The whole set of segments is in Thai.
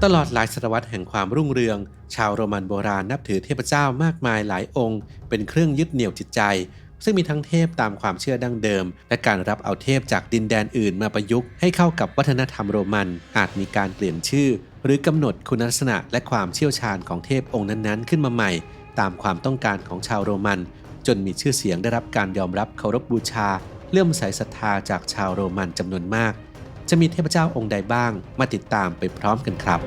ตลอดหลายศตวรรษแห่งความรุ่งเรืองชาวโรมันโบราณนับถือเทพเจ้ามากมายหลายองค์เป็นเครื่องยึดเหนี่ยวจิตใจซึ่งมีทั้งเทพตามความเชื่อดั้งเดิมและการรับเอาเทพจากดินแดนอื่นมาประยุกต์ให้เข้ากับวัฒนธรรมโรมันอาจมีการเปลี่ยนชื่อหรือกำหนดคุณลักษณะและความเชี่ยวชาญของเทพองค์นั้นๆขึ้นมาใหม่ตามความต้องการของชาวโรมันจนมีชื่อเสียงได้รับการยอมรับเคารพบูชาเลื่อมใสศรัทธาจากชาวโรมันจำนวนมากจะมีเทพเจ้าองค์ใดบ้างมาติดตามไปพร้อมกันครับ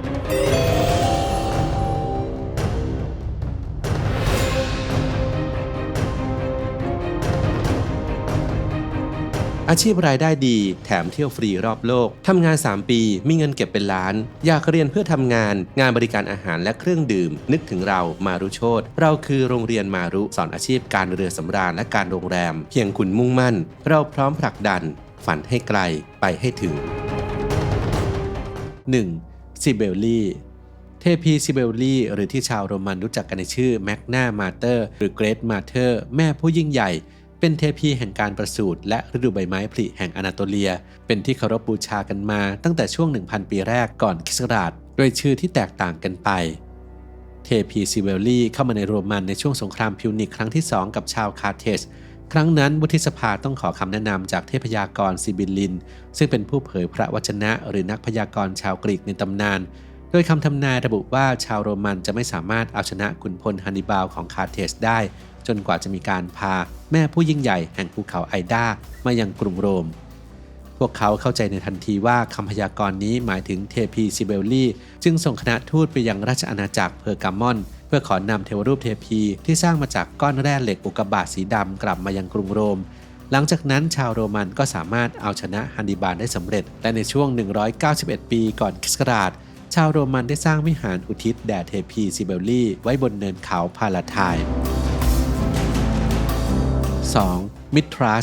อาชีพรายได้ดีแถมเที่ยวฟรีรอบโลกทำงาน3 ปีมีเงินเก็บเป็นล้านอยากเรียนเพื่อทำงานบริการอาหารและเครื่องดื่มนึกถึงเรามารุโชติเราคือโรงเรียนมารุสอนอาชีพการเรือสำราญและการโรงแรมเพียงคุณมุ่งมั่นเราพร้อมผลักดันฝันให้ไกลไปให้ถึง 1. ซิเบลลีเทพีซิเบลลีหรือที่ชาวโรมันรู้จักกันในชื่อแมกนามาเตอร์หรือเกรทมาเตอร์แม่ผู้ยิ่งใหญ่เป็นเทพีแห่งการประสูติและฤดูใบไม้ผลิแห่งอนาโตเลียเป็นที่เคารพบูชากันมาตั้งแต่ช่วง 1,000 ปีแรกก่อนคริสต์ศักราชโดยชื่อที่แตกต่างกันไปเทพีซิเบลลีเข้ามาในโรมันในช่วงสงครามพิวนิกครั้งที่2กับชาวคาร์เทจครั้งนั้นวุฒิสภาต้องขอคำแนะนำจากเทพยากรซิบิลลินซึ่งเป็นผู้เผยพระวจนะหรือนักพยากรณ์ชาวกรีกในตำนานโดยคำทำนายระบุว่าชาวโรมันจะไม่สามารถเอาชนะขุนพลฮันนิบาลของคาร์เทจได้จนกว่าจะมีการพาแม่ผู้ยิ่งใหญ่แห่งภูเขาไอดามายังกรุงโรมพวกเขาเข้าใจในทันทีว่าคำพยากรณ์นี้หมายถึงเทพีซิเบลลีจึงส่งคณะทูตไปยังราชอาณาจักรเพอร์กามอนเพื่อขอนำเทวรูปเทพีที่สร้างมาจากก้อนแร่เหล็กอุกกาบาตสีดำกลับมายังกรุงโรมหลังจากนั้นชาวโรมันก็สามารถเอาชนะฮันนิบาลได้สำเร็จและในช่วง191 ปีก่อนคริสต์ศักราชชาวโรมันได้สร้างวิหารอุทิศแด่เทพีซิเบลลีไว้บนเนินเขาพาลาไทน์ 2. มิทรั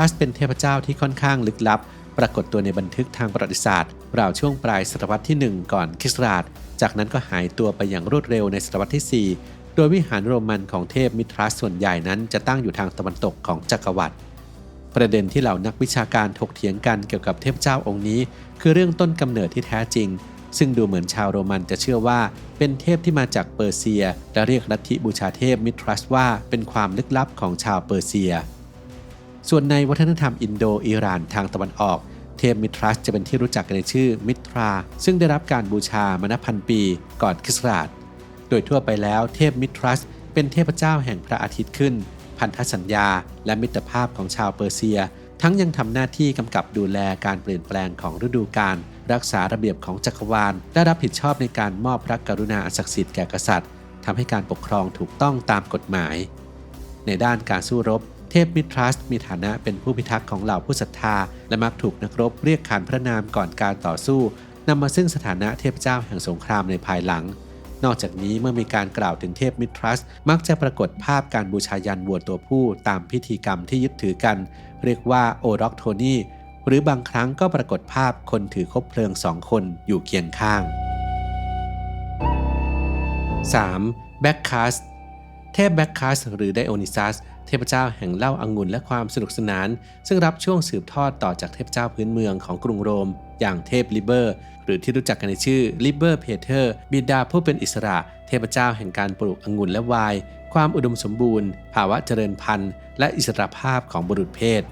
สเป็นเทพเจ้าที่ค่อนข้างลึกลับปรากฏตัวในบันทึกทางประวัติศาสตร์ราวช่วงปลายศตวรรษที่1ก่อนคริสต์ศักราชจากนั้นก็หายตัวไปอย่างรวดเร็วในศตวรรษที่4โดยวิหารโรมันของเทพมิทรัสส่วนใหญ่นั้นจะตั้งอยู่ทางตะวันตกของจักรวรรดิประเด็นที่เหล่านักวิชาการถกเถียงกันเกี่ยวกับเทพเจ้าองค์นี้คือเรื่องต้นกำเนิดที่แท้จริงซึ่งดูเหมือนชาวโรมันจะเชื่อว่าเป็นเทพที่มาจากเปอร์เซียและเรียกลัทธิบูชาเทพมิทรัสว่าเป็นความลึกลับของชาวเปอร์เซียส่วนในวัฒนธรรมอินโดอิหร่านทางตะวันออกเทพมิทรัสจะเป็นที่รู้จักกันในชื่อมิตราซึ่งได้รับการบูชามานับพันปีก่อนคริสต์ศักราชโดยทั่วไปแล้วเทพมิทรัสเป็นเทพเจ้าแห่งพระอาทิตย์ขึ้นพันธสัญญาและมิตรภาพของชาวเปอร์เซียทั้งยังทำหน้าที่กำกับดูแลการเปลี่ยนแปลงของฤดูกาลรักษาระเบียบของจักรวาลและรับผิดชอบในการมอบพระกรุณาอันศักดิ์สิทธิ์แก่กษัตริย์ทำให้การปกครองถูกต้องตามกฎหมายในด้านการสู้รบเทพมิทรัสมีฐานะเป็นผู้พิทักษ์ของเหล่าผู้ศรัทธาและมักถูกนักรบเรียกขานพระนามก่อนการต่อสู้นำมาซึ่งสถานะเทพเจ้าแห่งสงครามในภายหลังนอกจากนี้เมื่อมีการกล่าวถึงเทพมิทรัสมักจะปรากฏภาพการบูชายันวัวตัวผู้ตามพิธีกรรมที่ยึดถือกันเรียกว่าโอร็อกโทนีหรือบางครั้งก็ปรากฏภาพคนถือคบเพลิง2 คนอยู่เคียงข้าง 3. แบ็คคัสเทพแบ็คคัสหรือไดโอนิซัสเทพเจ้าแห่งเหล้าองุ่นและความสนุกสนานซึ่งรับช่วงสืบทอดต่อจากเทพเจ้าพื้นเมืองของกรุงโรมอย่างเทพลิเบอร์หรือที่รู้จักกันในชื่อลิเบอร์เพเทอร์บิดาผู้เป็นอิสระเทพเจ้าแห่งการปลูกองุ่นและไวน์ความอุดมสมบูรณ์ภาวะเจริญพันธุ์และอิสรภาพของบุรุษเพศ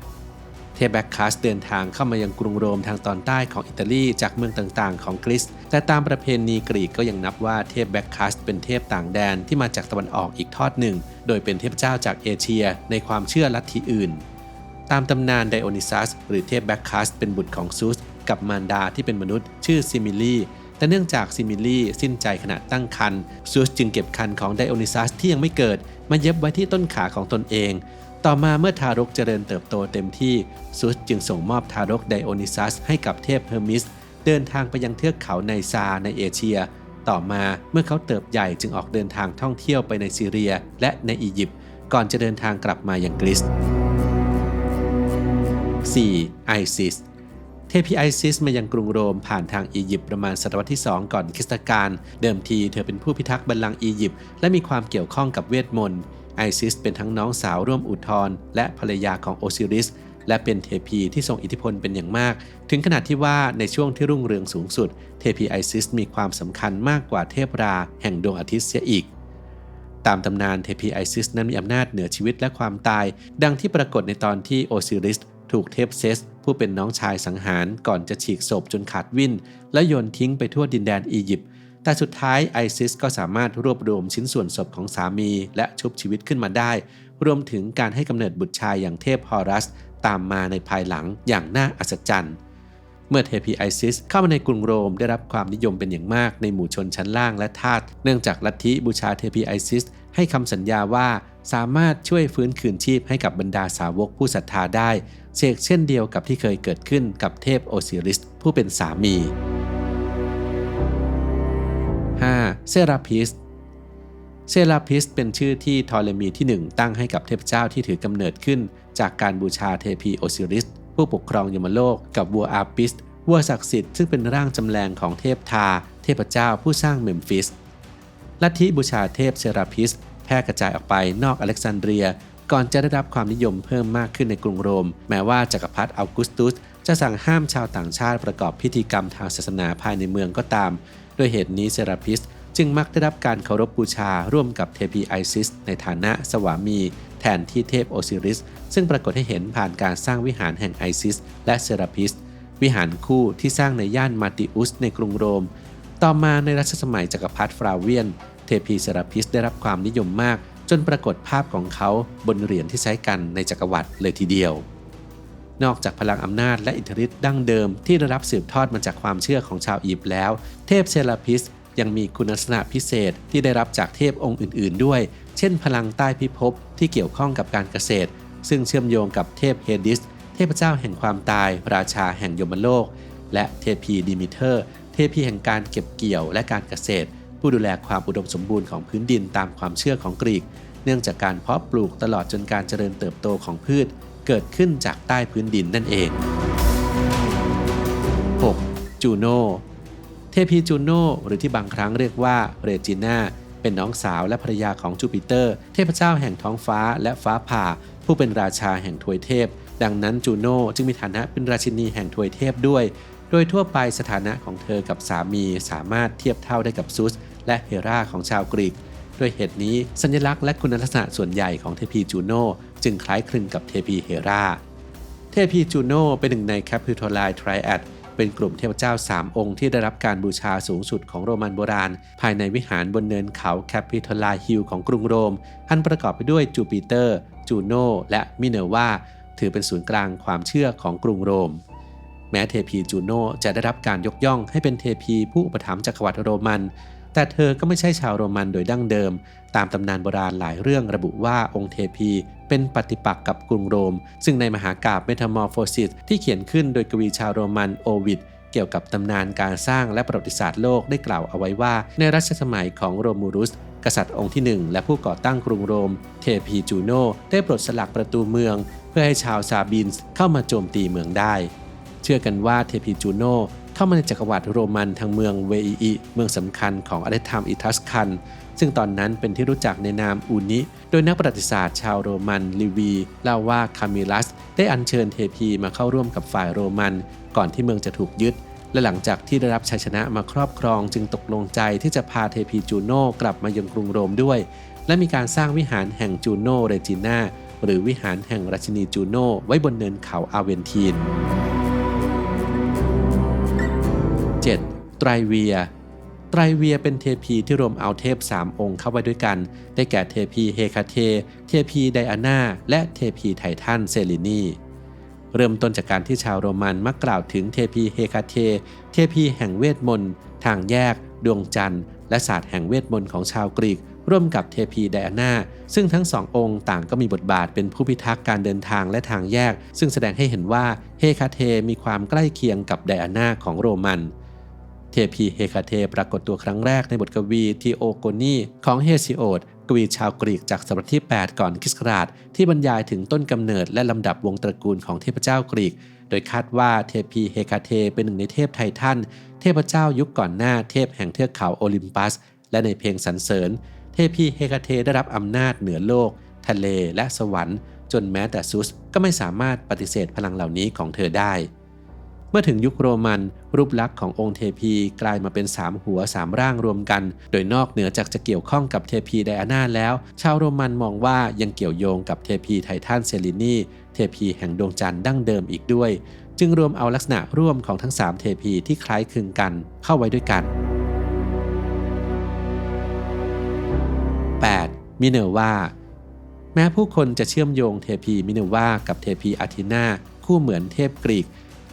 เทพแบ็คคัสเดินทางเข้ามายังกรุงโรมทางตอนใต้ของอิตาลีจากเมืองต่างๆของกรีซแต่ตามประเพณีกรีกก็ยังนับว่าเทพแบ็คคัสเป็นเทพต่างแดนที่มาจากตะวันออกอีกทอดหนึ่งโดยเป็นเทพเจ้าจากเอเชียในความเชื่อลัทธิอื่นตามตำนานไดโอนิซัสหรือเทพแบ็คคัสเป็นบุตรของซูสกับมารดาที่เป็นมนุษย์ชื่อซิมิลีแต่เนื่องจากซิมิลีสิ้นใจขณะตั้งครรภ์ซูสจึงเก็บครรภ์ของไดโอนิซัสที่ยังไม่เกิดมาเย็บไว้ที่ต้นขาของตนเองต่อมาเมื่อทารกเจริญเติบโตเต็มที่ซูสจึงส่งมอบทารกไดโอนิซัสให้กับเทพเฮอร์มิสเดินทางไปยังเทือกเขาไนซาในเอเชียต่อมาเมื่อเขาเติบใหญ่จึงออกเดินทางท่องเที่ยวไปในซีเรียและในอียิปต์ก่อนจะเดินทางกลับมายังกรีซ 4. ไอซิสเทพีไอซิสมายังกรุงโรมผ่านทางอียิปต์ประมาณศตวรรษที่2ก่อนคริสตกาลเดิมทีเธอเป็นผู้พิทักษ์บัลลังก์อียิปต์และมีความเกี่ยวข้องกับเวทมนต์ไอซิสเป็นทั้งน้องสาวร่วมอุทธรและภรรยาของโอซิริส และเป็นเทพีที่ทรงอิทธิพลเป็นอย่างมากถึงขนาดที่ว่าในช่วงที่รุ่งเรืองสูงสุดเทพีไอซิสมีความสำคัญมากกว่าเทพราแห่งดวงอาทิตย์เสียอีกตามตำนานเทพีไอซิสนั้นมีอำนาจเหนือชีวิตและความตายดังที่ปรากฏในตอนที่โอซิริสถูกเทพเซสผู้เป็นน้องชายสังหารก่อนจะฉีกศพจนขาดวิ่นและโยนทิ้งไปทั่วดินแดนอียิปต์แต่สุดท้ายไอซิสก็สามารถรวบรวมชิ้นส่วนศพของสามีและชุบชีวิตขึ้นมาได้รวมถึงการให้กำเนิดบุตรชายอย่างเทพฮอรัสตามมาในภายหลังอย่างน่าอัศจรรย์เมื่อเทพีไอซิสเข้ามาในกรุงโรมได้รับความนิยมเป็นอย่างมากในหมู่ชนชั้นล่างและทาสเนื่องจากลัทธิบูชาเทพีไอซิสให้คำสัญญาว่าสามารถช่วยฟื้นคืนชีพให้กับบรรดาสาวกผู้ศรัทธาได้เช่นเดียวกับที่เคยเกิดขึ้นกับเทพโอซิริสผู้เป็นสามี 5. เซราพิสเป็นชื่อที่ทอเลมีที่ 1ตั้งให้กับเทพเจ้าที่ถือกำเนิดขึ้นจากการบูชาเทพีโอซิริสผู้ปกครองยมโลกกับวัวอาปิสวัวศักดิ์สิทธิ์ซึ่งเป็นร่างจำแรงของเทพทาเทพเจ้าผู้สร้างเมมฟิสลัทธิบูชาเทพเซราพิสแพร่กระจายออกไปนอกอเล็กซานเดรียก่อนจะได้รับความนิยมเพิ่มมากขึ้นในกรุงโรมแม้ว่าจักรพรรดิอัลกุสตุสจะสั่งห้ามชาวต่างชาติประกอบพิธีกรรมทางศาสนาภายในเมืองก็ตามด้วยเหตุนี้เซราพิสจึงมักได้รับการเคารพบูชาร่วมกับเทพีไอซิสในฐานะสวามีแทนที่เทพโอซิริสซึ่งปรากฏให้เห็นผ่านการสร้างวิหารแห่งไอซิสและเซราพิสวิหารคู่ที่สร้างในย่านมาติอุสในกรุงโรมต่อมาในรัชสมัยจักรพรรดิฟลาเวียนเทพีเซราพิสได้รับความนิยมมากจนปรากฏภาพของเขาบนเหรียญที่ใช้กันในจักรวรรดิเลยทีเดียวนอกจากพลังอำนาจและอิทธิฤทธิ์ดั้งเดิมที่ได้รับสืบทอดมาจากความเชื่อของชาวอียิปต์แล้วเทพเซราพิสยังมีคุณลักษณะพิเศษที่ได้รับจากเทพองค์อื่นๆด้วยเช่นพลังใต้พิภพที่เกี่ยวข้องกับการเกษตรซึ่งเชื่อมโยงกับเทพเฮดิสเทพเจ้าแห่งความตายราชาแห่งยมโลกและเทพีดิมิเทอร์เทพีแห่งการเก็บเกี่ยวและการเกษตรผู้ดูแลความอุดมสมบูรณ์ของพื้นดินตามความเชื่อของกรีกเนื่องจากการเพาะปลูกตลอดจนการเจริญเติบโตของพืชเกิดขึ้นจากใต้พื้นดินนั่นเอง 6. จูโนเทพีจูโนหรือที่บางครั้งเรียกว่าเรจิน่าเป็นน้องสาวและภรรยาของจูปิเตอร์เทพเจ้าแห่งท้องฟ้าและฟ้าผ่าผู้เป็นราชาแห่งทวยเทพดังนั้นจูโนจึงมีฐานะเป็นราชินีแห่งทวยเทพด้วยโดยทั่วไปสถานะของเธอกับสามีสามารถเทียบเท่าได้กับซุสและเฮราของชาวกรีกด้วยเหตุนี้สัญลักษณ์และคุณลักษณะส่วนใหญ่ของเทพีจูโนจึงคล้ายคลึงกับเทพีเฮราเทพีจูโนเป็นหนึ่งใน Capitoline Triad เป็นกลุ่มเทพเจ้า3องค์ที่ได้รับการบูชาสูงสุดของโรมันโบราณภายในวิหารบนเนินเขา Capitoline Hill ของกรุงโรมอันประกอบไปด้วยจูปิเตอร์จูโนและมิเนอร์วาถือเป็นศูนย์กลางความเชื่อของกรุงโรมแม้เทพีจูโนจะได้รับการยกย่องให้เป็นเทพีผู้อุปถัมภ์จักรวรรดิโรมันแต่เธอก็ไม่ใช่ชาวโรมันโดยดั้งเดิมตามตำนานโบราณหลายเรื่องระบุว่าองค์เทพีเป็นปฏิปักษ์กับกรุงโรมซึ่งในมหากาพย์เมทามอร์โฟซิสที่เขียนขึ้นโดยกวีชาวโรมันโอวิดเกี่ยวกับตำนานการสร้างและประวัติศาสตร์โลกได้กล่าวเอาไว้ว่าในรัชสมัยของโรมูลุสกษัตริย์องค์ที่1และผู้ก่อตั้งกรุงโรมเทพีจูโนได้ปลดสลักประตูเมืองเพื่อให้ชาวซาบินส์เข้ามาโจมตีเมืองได้เชื่อกันว่าเทพีจูโนเข้ามาในจักรวรรดิโรมันทางเมืองเวอีเมืองสำคัญของอารยธรรมอิทัสคันซึ่งตอนนั้นเป็นที่รู้จักในนามอูนิโดยนักประวัติศาสตร์ชาวโรมันลิวีเล่าว่าคามิลัสได้อัญเชิญเทพีมาเข้าร่วมกับฝ่ายโรมันก่อนที่เมืองจะถูกยึดและหลังจากที่ได้รับชัยชนะมาครอบครองจึงตกลงใจที่จะพาเทพีจูโนกลับมายังกรุงโรมด้วยและมีการสร้างวิหารแห่งจูโนเรจิน่าหรือวิหารแห่งราชินีจูโนไว้บนเนินเขาอาเวนทีน 7. ไตรเวียเป็นเทพีที่รวมเอาเทพ3องค์เข้าไว้ด้วยกันได้แก่เทพีเฮคาเทเทพีไดอาน่าและเทพีไททันเซลินีเริ่มต้นจากการที่ชาวโรมันมักกล่าวถึงเทพีเฮคาเทเทพีแห่งเวทมนต์ทางแยกดวงจันทร์และศาสตร์แห่งเวทมนต์ของชาวกรีกร่วมกับเทพีไดอาน่าซึ่งทั้งสององค์ต่างก็มีบทบาทเป็นผู้พิทักษ์การเดินทางและทางแยกซึ่งแสดงให้เห็นว่าเฮคาเทมีความใกล้เคียงกับไดอาน่าของโรมันเทพีเฮคาเทปรากฏตัวครั้งแรกในบทกวีทีโอโกนีของเฮซิโอดกวีชาวกรีกจากศตวรรษที่8ก่อนคริสต์ศักราชที่บรรยายถึงต้นกำเนิดและลำดับวงตระกูลของเทพเจ้ากรีกโดยคาดว่าเทพีเฮคาเทเป็นหนึ่งในเทพไททันเทพเจ้ายุคก่อนหน้าเทพแห่งเทือกเขาโอลิมปัสและในเพลงสรรเสริญเทพีเฮคาเทได้รับอำนาจเหนือโลกทะเลและสวรรค์ จนแม้แต่ซุสก็ไม่สามารถปฏิเสธพลังเหล่านี้ของเธอได้เมื่อถึงยุคโรมันรูปลักษณ์ขององค์เทพีกลายมาเป็น3หัว3ร่างรวมกันโดยนอกเหนือจากจะเกี่ยวข้องกับเทพีไดอาน่าแล้วชาวโรมันมองว่ายังเกี่ยวโยงกับเทพีไททันเซลินีเทพีแห่งดวงจันทร์ดั้งเดิมอีกด้วยจึงรวมเอาลักษณะร่วมของทั้ง3เทพีที่คล้ายคลึงกันเข้าไว้ด้วยกัน 8. มิเนอร์วาแม้ผู้คนจะเชื่อมโยงเทพีมิเนอร์วากับเทพีอาธีนาคู่เหมือนเทพกรีก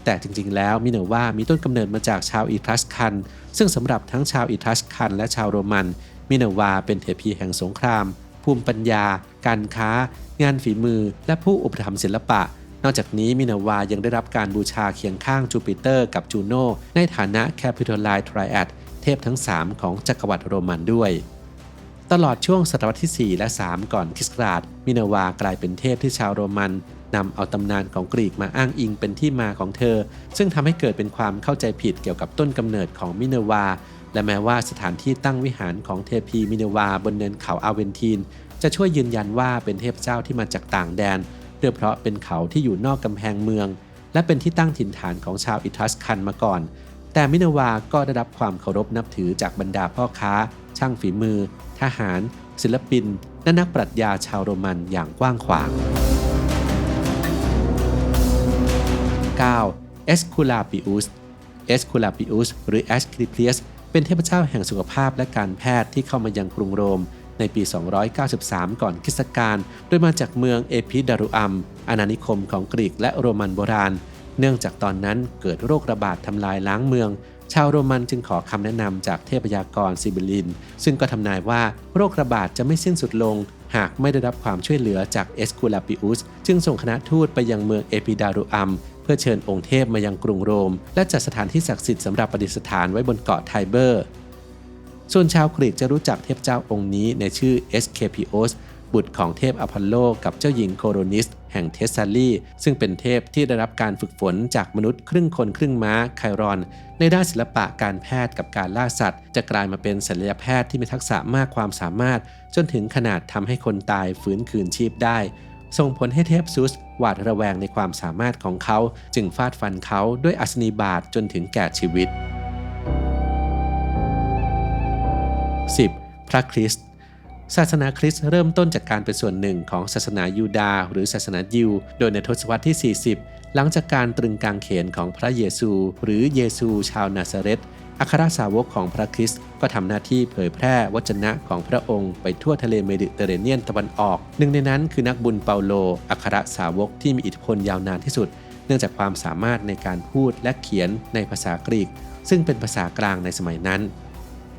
แต่จริงๆแล้วมิเนอร์วามีต้นกำเนิดมาจากชาวอีทรัสคันซึ่งสำหรับทั้งชาวอีทรัสคันและชาวโรมันมิเนอร์วาเป็นเทพีแห่งสงครามภูมิปัญญาการค้างานฝีมือและผู้อุปถัมภ์ศิลปะนอกจากนี้มิเนอร์วายังได้รับการบูชาเคียงข้างจูปิเตอร์กับจูโนในฐานะแคปิโตไลไทรแอดเทพทั้ง3ของจักรวรรดิโรมันด้วยตลอดช่วงศตวรรษที่4และ3ก่อนคริสต์ศักราชมิเนอร์วากลายเป็นเทพที่ชาวโรมันนำเอาตำนานของกรีกมาอ้างอิงเป็นที่มาของเธอซึ่งทำให้เกิดเป็นความเข้าใจผิดเกี่ยวกับต้นกำเนิดของมิเนอร์วาและแม้ว่าสถานที่ตั้งวิหารของเทพีมิเนอร์วาบนเนินเขาอาเวนทีนจะช่วยยืนยันว่าเป็นเทพเจ้าที่มาจากต่างแดนโดยเพราะเป็นเขาที่อยู่นอกกำแพงเมืองและเป็นที่ตั้งถิ่นฐานของชาวอิทรัสคันมาก่อนแต่มิเนอร์วาก็ได้รับความเคารพนับถือจากบรรดาพ่อค้าช่างฝีมือทหารศิลปินและนักปรัชญาชาวโรมันอย่างกว้างขวาง 9. เอสคูลาปิอุสหรือแอสคลิเพียสเป็นเทพเจ้าแห่งสุขภาพและการแพทย์ที่เข้ามายังกรุงโรมในปี 293 ก่อนคริสตกาลโดยมาจากเมืองเอพิดารุอัมอาณานิคมของกรีกและโรมันโบราณเนื่องจากตอนนั้นเกิดโรคระบาดทำลายล้างเมืองชาวโรมันจึงขอคำแนะนำจากเทพยากรซิบิลินซึ่งก็ทำนายว่าโรคระบาดจะไม่สิ้นสุดลงหากไม่ได้รับความช่วยเหลือจากเอสคูลาปิอุสจึงส่งคณะทูตไปยังเมืองเอพิดารุอัมเพื่อเชิญองค์เทพมายังกรุงโรมและจัดสถานที่ศักดิ์สิทธิ์สำหรับประดิษฐานไว้บนเกาะไทเบอร์ส่วนชาวกรีกจะรู้จักเทพเจ้าองค์นี้ในชื่อเอสเคปิโอสบุตรของเทพอพอลโลกับเจ้าหญิงโคโรนิสแห่งเทสซาลีซึ่งเป็นเทพที่ได้รับการฝึกฝนจากมนุษย์ครึ่งคนครึ่งม้าไครอนในด้านศิลปะการแพทย์กับการล่าสัตว์จะกลายมาเป็นศัลยแพทย์ที่มีทักษะมากความสามารถจนถึงขนาดทำให้คนตายฟื้นคืนชีพได้ส่งผลให้เทพซุสหวาดระแวงในความสามารถของเขาจึงฟาดฟันเขาด้วยอัศนีบาทจนถึงแก่ชีวิต 10. พระคริสต์ศาสนาคริสต์เริ่มต้นจากการเป็นส่วนหนึ่งของศาสนายูดาห์หรือศาสนายิวโดยในทศวรรษที่ 40 หลังจากการตรึงกางเขนของพระเยซูหรือเยซูชาวนาซาเรตอัครสาวกของพระคริสต์ก็ทำหน้าที่เผยแพร่วจนะของพระองค์ไปทั่วทะเลเมดิเตอร์เรเนียนตะวันออกหนึ่งในนั้นคือนักบุญเปาโลอัครสาวกที่มีอิทธิพลยาวนานที่สุดเนื่องจากความสามารถในการพูดและเขียนในภาษากรีกซึ่งเป็นภาษากลางในสมัยนั้น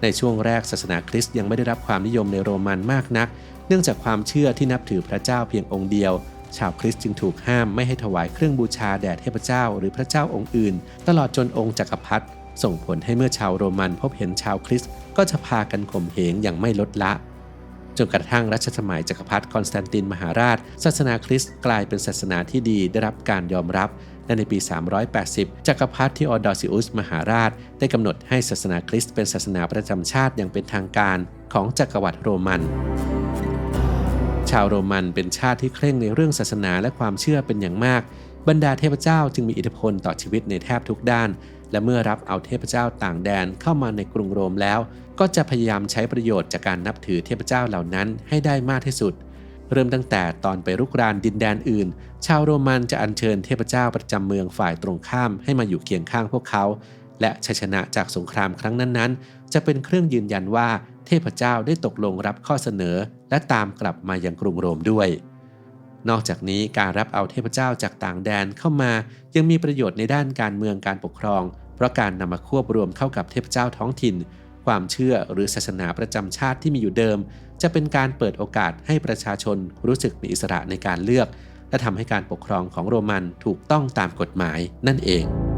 ในช่วงแรกศาสนาคริสต์ยังไม่ได้รับความนิยมในโรมันมากนักเนื่องจากความเชื่อที่นับถือพระเจ้าเพียงองค์เดียวชาวคริสต์จึงถูกห้ามไม่ให้ถวายเครื่องบูชาแด่เทพเจ้าหรือพระเจ้าองค์อื่นตลอดจนองค์จักรพรรดิส่งผลให้เมื่อชาวโรมันพบเห็นชาวคริสต์ก็จะพากันข่มเหงอย่างไม่ลดละจนกระทั่งรัชสมัยจักรพรรดิคอนสแตนตินมหาราชศาสนาคริสต์กลายเป็นศาสนาที่ดีได้รับการยอมรับและในปี 380 จักรพรรดิทีโอดอซิอุสมหาราชได้กำหนดให้ศาสนาคริสต์เป็นศาสนาประจำชาติอย่างเป็นทางการของจักรวรรดิโรมันชาวโรมันเป็นชาติที่เคร่งในเรื่องศาสนาและความเชื่อเป็นอย่างมากบรรดาเทพเจ้าจึงมีอิทธิพลต่อชีวิตในแทบทุกด้านและเมื่อรับเอาเทพเจ้าต่างแดนเข้ามาในกรุงโรมแล้วก็จะพยายามใช้ประโยชน์จากการนับถือเทพเจ้าเหล่านั้นให้ได้มากที่สุดเริ่มตั้งแต่ตอนไปรุกรานดินแดนอื่นชาวโรมันจะอัญเชิญเทพเจ้าประจำเมืองฝ่ายตรงข้ามให้มาอยู่เคียงข้างพวกเขาและชัยชนะจากสงครามครั้งนั้นๆจะเป็นเครื่องยืนยันว่าเทพเจ้าได้ตกลงรับข้อเสนอและตามกลับมายังกรุงโรมด้วยนอกจากนี้การรับเอาเทพเจ้าจากต่างแดนเข้ามายังมีประโยชน์ในด้านการเมืองการปกครองเพราะการนำมาควบรวมเข้ากับเทพเจ้าท้องถิ่นความเชื่อหรือศาสนาประจำชาติที่มีอยู่เดิมจะเป็นการเปิดโอกาสให้ประชาชนรู้สึกมีอิสระในการเลือกและทำให้การปกครองของโรมันถูกต้องตามกฎหมายนั่นเอง